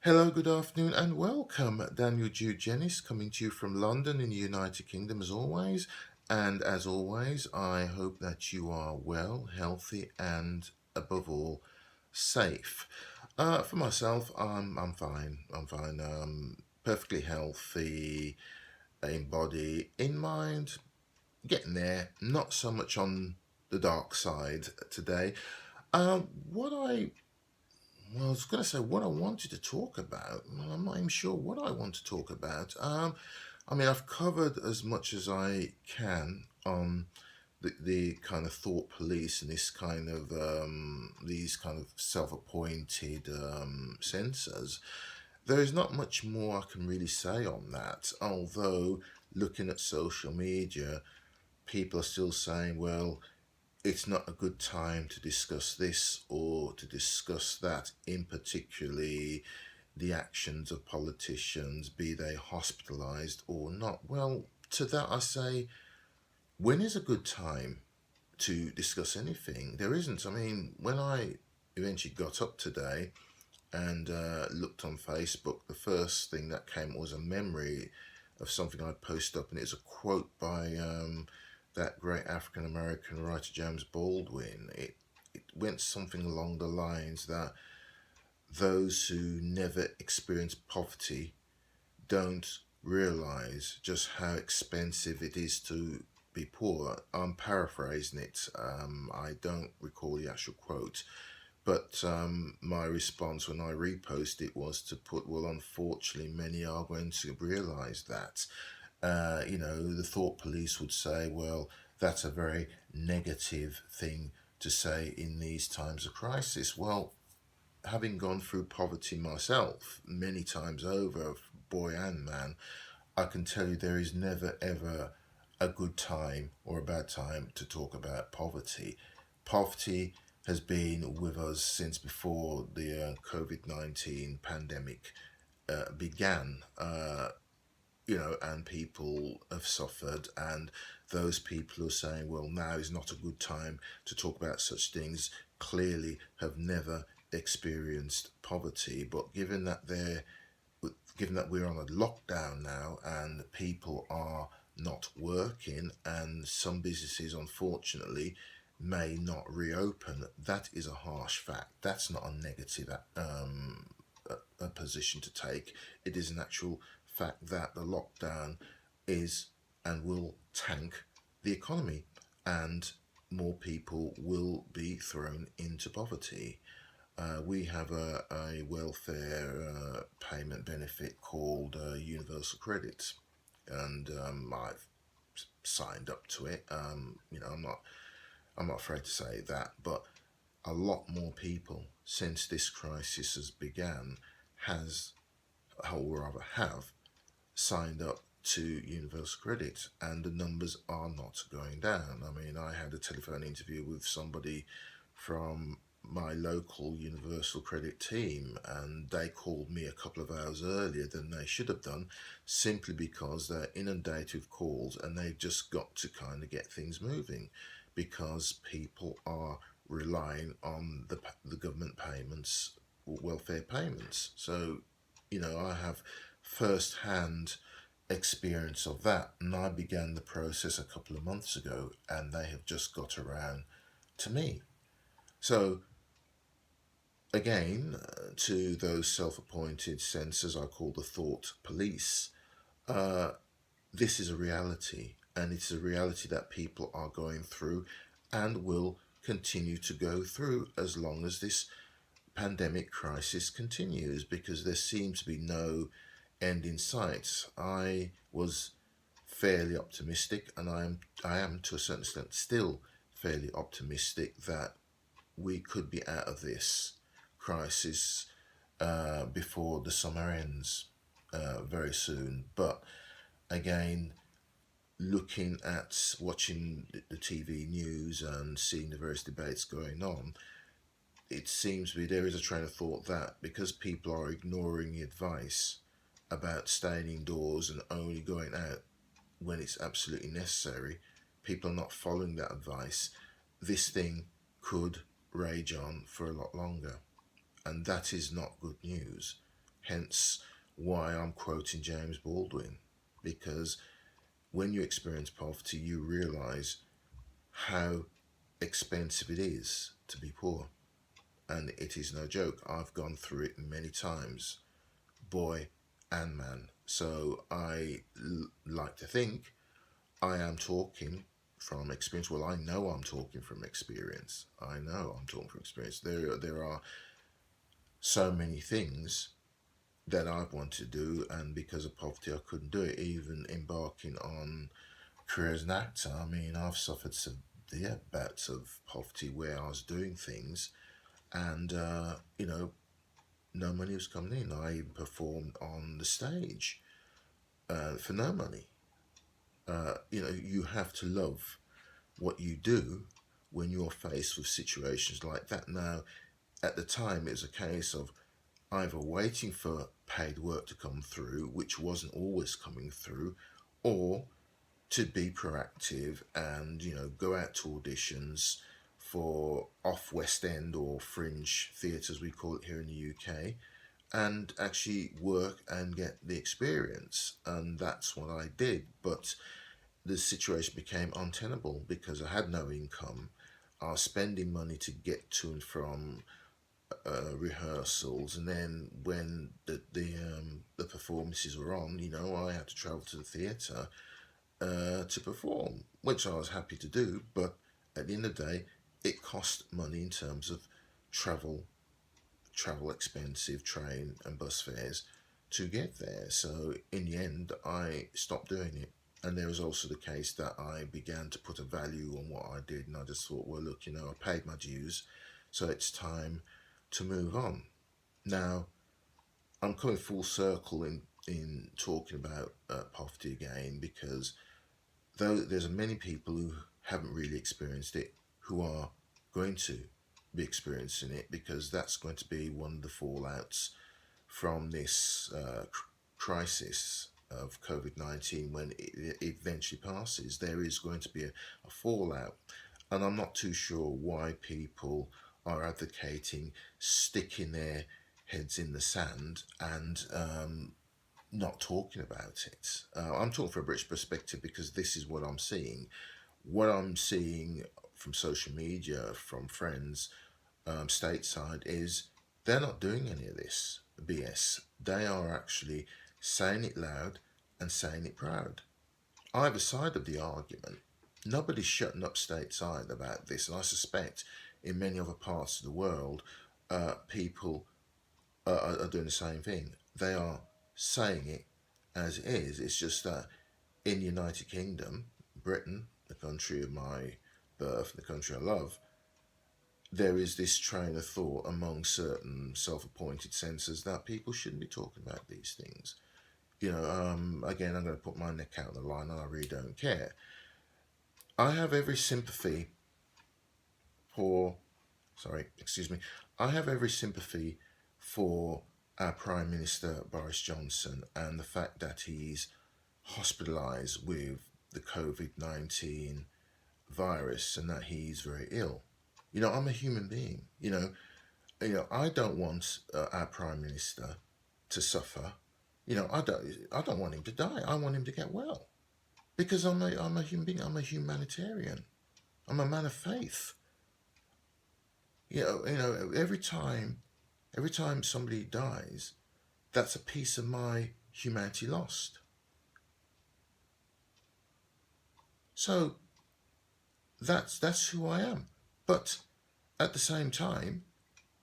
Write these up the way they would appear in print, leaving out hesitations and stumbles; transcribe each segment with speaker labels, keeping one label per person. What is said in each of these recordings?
Speaker 1: Hello, good afternoon, and welcome. Daniel Jude Jennis coming to you from London in the United Kingdom as always. And as always, I hope that you are well, healthy, and above all, safe. For myself, I'm fine. I'm fine. Perfectly healthy in body, in mind, getting there. Not so much on the dark side today. What I well, I was going to say what I wanted to talk about. Well, I'm not even sure what I want to talk about. I've covered as much as I can on the kind of thought police and this kind of these kind of self-appointed censors. There is not much more I can really say on that. Although looking at social media, people are still saying, well, it's not a good time to discuss this or to discuss that, in particularly the actions of politicians, be they hospitalized or not. Well, to that I say, when is a good time to discuss anything? There isn't. I mean, when I eventually got up today and looked on Facebook, the first thing that came was a memory of something I'd posted up, and it's a quote by that great African American writer James Baldwin. It went something along the lines that those who never experience poverty don't realize just how expensive it is to be poor. I'm paraphrasing it. I don't recall the actual quote, but my response when I reposted it was to put, well, unfortunately, many are going to realize that. The thought police would say, well, that's a very negative thing to say in these times of crisis. Well, having gone through poverty myself many times over, boy and man, I can tell you there is never ever a good time or a bad time to talk about poverty. Poverty has been with us since before the COVID-19 pandemic began. And people have suffered, and those people who are saying, well, now is not a good time to talk about such things, clearly have never experienced poverty. But given that we're on a lockdown now and people are not working and some businesses unfortunately may not reopen, that is a harsh fact. That's not a negative a position to take. It is an actual fact that the lockdown is and will tank the economy, and more people will be thrown into poverty. We have a welfare payment benefit called Universal Credit, and I've signed up to it. I'm not afraid to say that, but a lot more people since this crisis has began has, or rather have, signed up to Universal Credit, and the numbers are not going down. I mean, I had a telephone interview with somebody from my local Universal Credit team, and they called me a couple of hours earlier than they should have done, simply because they're inundated with calls and they've just got to kind of get things moving because people are relying on the government payments, welfare payments. So, I have first hand experience of that, and I began the process a couple of months ago, and they have just got around to me. So, again, to those self appointed censors I call the thought police, uh, this is a reality, and it's a reality that people are going through and will continue to go through as long as this pandemic crisis continues, because there seems to be no end in sight. I was fairly optimistic, and I am to a certain extent still fairly optimistic that we could be out of this crisis before the summer ends very soon. But again, looking at watching the TV news and seeing the various debates going on, it seems to be there is a train of thought that because people are ignoring the advice about staying indoors and only going out when it's absolutely necessary, people are not following that advice. This thing could rage on for a lot longer, and that is not good news. Hence why I'm quoting James Baldwin, because when you experience poverty, you realize how expensive it is to be poor. And it is no joke. I've gone through it many times, boy and man. So like to think I am talking from experience. Well, I know I'm talking from experience. I know I'm talking from experience. There are so many things that I've wanted to do, and because of poverty, I couldn't do it. Even embarking on career as an actor, I mean, I've suffered severe bouts of poverty where I was doing things, and no money was coming in. I even performed on the stage for no money. You have to love what you do when you're faced with situations like that. Now, at the time, it was a case of either waiting for paid work to come through, which wasn't always coming through, or to be proactive and go out to auditions for off West End or fringe theatres, we call it here in the UK, and actually work and get the experience. And that's what I did. But the situation became untenable because I had no income. I was spending money to get to and from rehearsals, and then when the performances were on, I had to travel to the theatre to perform, which I was happy to do. But at the end of the day, it cost money in terms of travel, travel expensive train and bus fares to get there. So in the end, I stopped doing it. And there was also the case that I began to put a value on what I did, and I just thought, well, look, I paid my dues, so it's time to move on. Now, I'm coming full circle in talking about poverty again, because though there's many people who haven't really experienced it, who are going to be experiencing it, because that's going to be one of the fallouts from this crisis of COVID-19 when it eventually passes. There is going to be a fallout, and I'm not too sure why people are advocating sticking their heads in the sand and not talking about it. I'm talking from a British perspective because this is what I'm seeing. What I'm seeing from social media, from friends stateside, is they're not doing any of this BS. They are actually saying it loud and saying it proud. Either side of the argument, nobody's shutting up stateside about this, and I suspect in many other parts of the world, people are doing the same thing. They are saying it as it is. It's just that in the United Kingdom, Britain, the country of my birth, the country I love, there is this train of thought among certain self-appointed censors that people shouldn't be talking about these things. Again, I'm going to put my neck out on the line, and I really don't care. I have every sympathy for, sorry, excuse me, I have every sympathy for our Prime Minister Boris Johnson and the fact that he's hospitalised with the COVID-19 virus and that he's very ill. I'm a human being. I don't want our Prime Minister to suffer. I don't want him to die. I want him to get well because I'm a human being. I'm a humanitarian. I'm a man of faith. Every time somebody dies, that's a piece of my humanity lost. So that's who I am. But at the same time,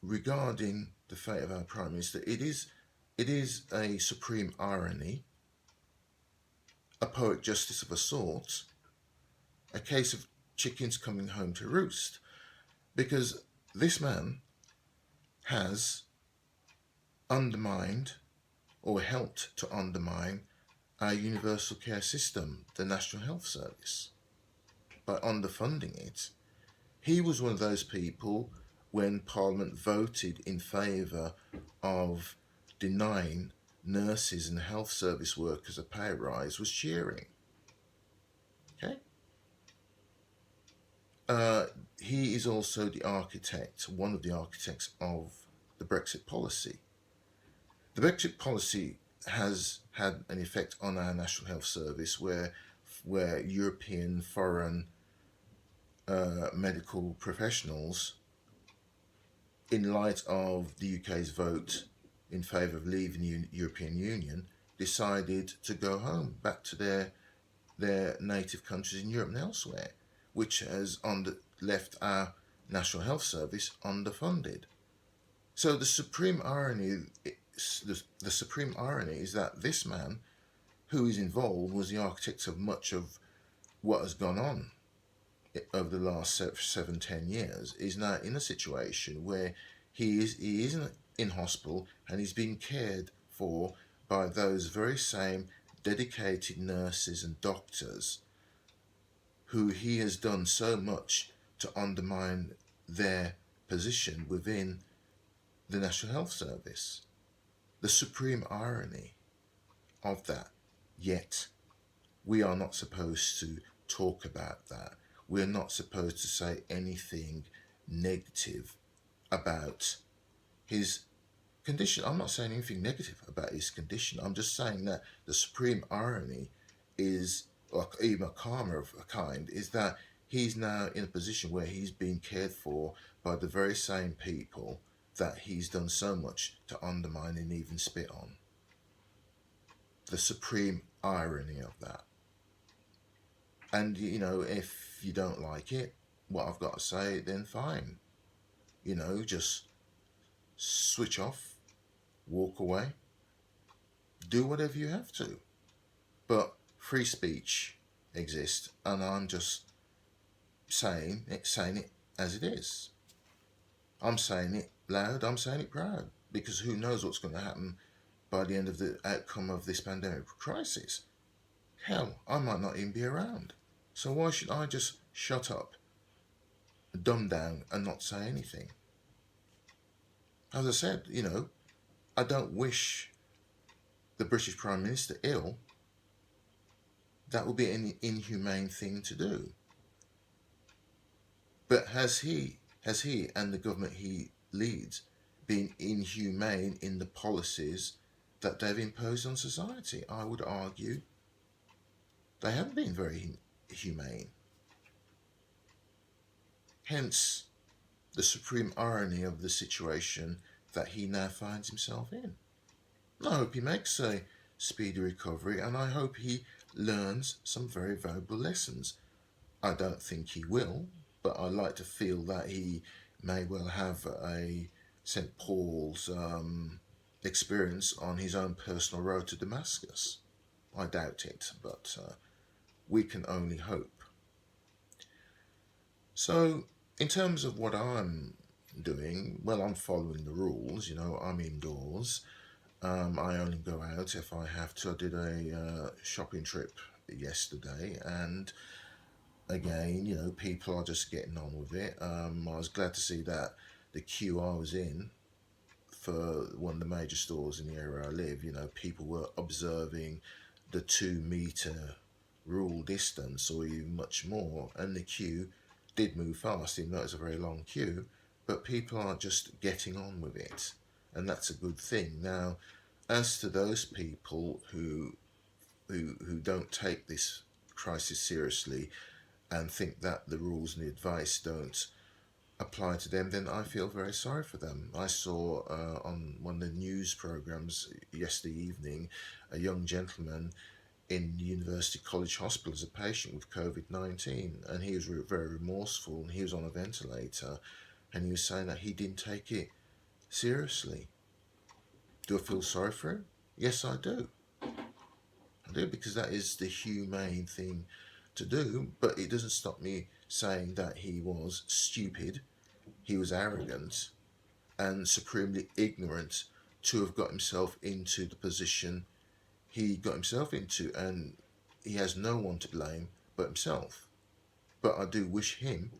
Speaker 1: regarding the fate of our Prime Minister, it is a supreme irony, a poetic justice of a sort, a case of chickens coming home to roost, because this man has undermined or helped to undermine our universal care system, the National Health Service, by underfunding it. He was one of those people when Parliament voted in favour of denying nurses and health service workers a pay rise was cheering. Okay? He is also the architect, one of the architects of the Brexit policy. The Brexit policy has had an effect on our National Health Service, where European foreign medical professionals, in light of the UK's vote in favour of leaving the European Union, decided to go home back to their native countries in Europe and elsewhere, which has left our National Health Service underfunded. So the supreme irony, the supreme irony is that this man, who is involved, was the architect of much of what has gone on over the last 7-10 years, is now in a situation where he is in hospital and he's being cared for by those very same dedicated nurses and doctors who he has done so much to undermine their position within the National Health Service. The supreme irony of that. Yet, we are not supposed to talk about that. We're not supposed to say anything negative about his condition. I'm not saying anything negative about his condition. I'm just saying that the supreme irony is, or even a karma of a kind, is that he's now in a position where he's being cared for by the very same people that he's done so much to undermine and even spit on. The supreme irony of that. And, if you don't like it, what I've got to say, then fine. Just switch off, walk away, do whatever you have to. But free speech exists, and I'm just saying it as it is. I'm saying it loud, I'm saying it proud, because who knows what's going to happen by the end of the outcome of this pandemic crisis. Hell, I might not even be around. So why should I just shut up, dumb down, and not say anything? As I said, I don't wish the British Prime Minister ill. That would be an inhumane thing to do. But has he and the government he leads been inhumane in the policies that they've imposed on society? I would argue they haven't been very humane. Hence the supreme irony of the situation that he now finds himself in. I hope he makes a speedy recovery, and I hope he learns some very valuable lessons. I don't think he will, but I like to feel that he may well have a St. Paul's experience on his own personal road to Damascus. I doubt it, but we can only hope. So, in terms of what I'm doing, well, I'm following the rules. I'm indoors. I only go out if I have to. I did a shopping trip yesterday, and again, people are just getting on with it. I was glad to see that the queue I was in for one of the major stores in the area I live, people were observing the 2 meter rule distance or even much more, and the queue did move fast, even though it's a very long queue, but people are just getting on with it, and that's a good thing. Now, as to those people who don't take this crisis seriously and think that the rules and the advice don't apply to them, then I feel very sorry for them. I saw on one of the news programs yesterday evening a young gentleman in University College Hospital as a patient with COVID-19, and he was very remorseful, and he was on a ventilator, and he was saying that he didn't take it seriously. Do I feel sorry for him? Yes, I do. I do, because that is the humane thing to do, but it doesn't stop me saying that he was stupid, he was arrogant, and supremely ignorant to have got himself into the position he got himself into, and he has no one to blame but himself. But I do wish him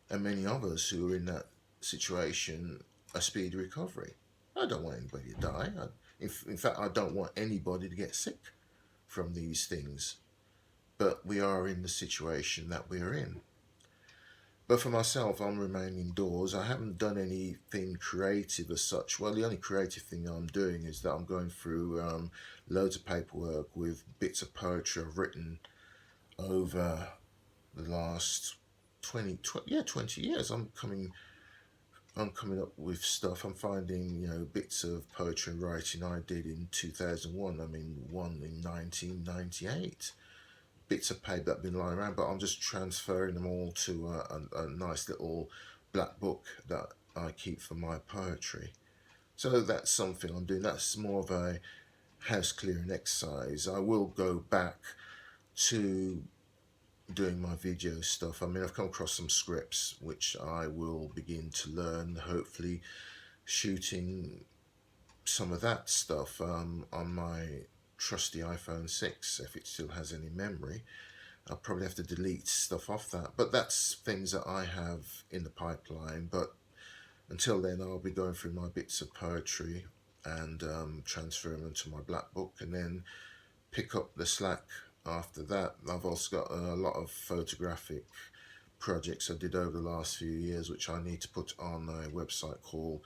Speaker 1: and many others who are in that situation a speedy recovery. I don't want anybody to die. In fact, I don't want anybody to get sick from these things. But we are in the situation that we are in. But for myself, I'm remaining indoors. I haven't done anything creative as such. Well, the only creative thing I'm doing is that I'm going through loads of paperwork with bits of poetry I've written over the last 20 years. I'm coming up with stuff. I'm finding, bits of poetry and writing I did in 2001. I mean, one in 1998. Bits of paper that have been lying around, but I'm just transferring them all to a nice little black book that I keep for my poetry. So that's something I'm doing. That's more of a house clearing exercise. I will go back to doing my video stuff. I mean, I've come across some scripts which I will begin to learn, hopefully shooting some of that stuff on my trusty iPhone 6 if it still has any memory. I'll probably have to delete stuff off that, but that's things that I have in the pipeline. But until then, I'll be going through my bits of poetry and transferring them to my black book, and then pick up the slack after that. I've also got a lot of photographic projects I did over the last few years, which I need to put on a website called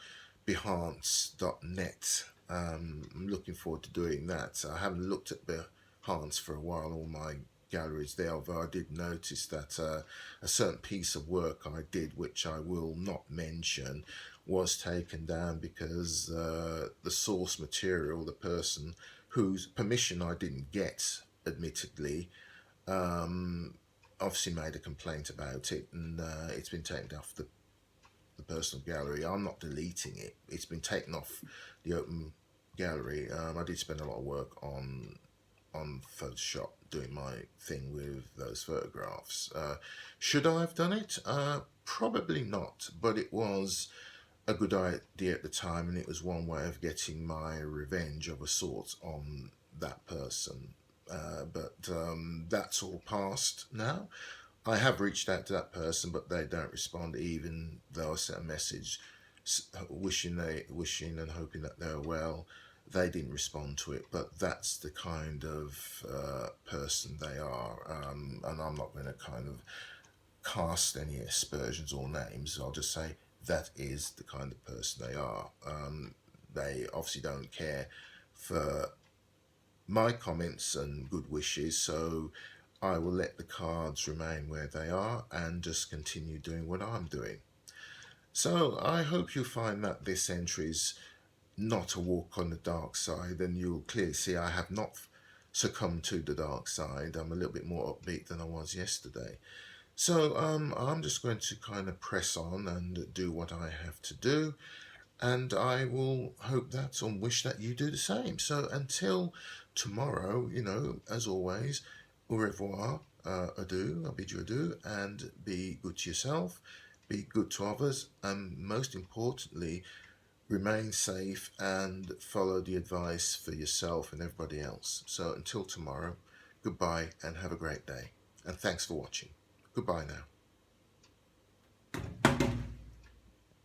Speaker 1: Behance.net. I'm looking forward to doing that. I haven't looked at Behance for a while, all my galleries there, although I did notice that a certain piece of work I did, which I will not mention, was taken down because the source material, the person whose permission I didn't get, admittedly, um, obviously made a complaint about it, and it's been taken off the personal gallery. I'm not deleting it. It's been taken off the open gallery. I did spend a lot of work on Photoshop doing my thing with those photographs. Should I have done it? Probably not, but it was a good idea at the time, and it was one way of getting my revenge of a sort on that person. But that's all past now. I have reached out to that person, but they don't respond, even though I sent a message wishing and hoping that they're well. They didn't respond to it, but that's the kind of person they are, and I'm not going to kind of cast any aspersions or names. I'll just say that is the kind of person they are. They obviously don't care for my comments and good wishes, so I will let the cards remain where they are and just continue doing what I'm doing. So I hope you find that this entry is not a walk on the dark side, and you'll clearly see I have not succumbed to the dark side. I'm a little bit more upbeat than I was yesterday. So I'm just going to kind of press on and do what I have to do, and I will hope that and wish that you do the same. So until tomorrow, as always, au revoir, adieu, I bid you adieu, and be good to yourself, be good to others, and most importantly, remain safe and follow the advice for yourself and everybody else. So until tomorrow, goodbye and have a great day. And thanks for watching. Goodbye now.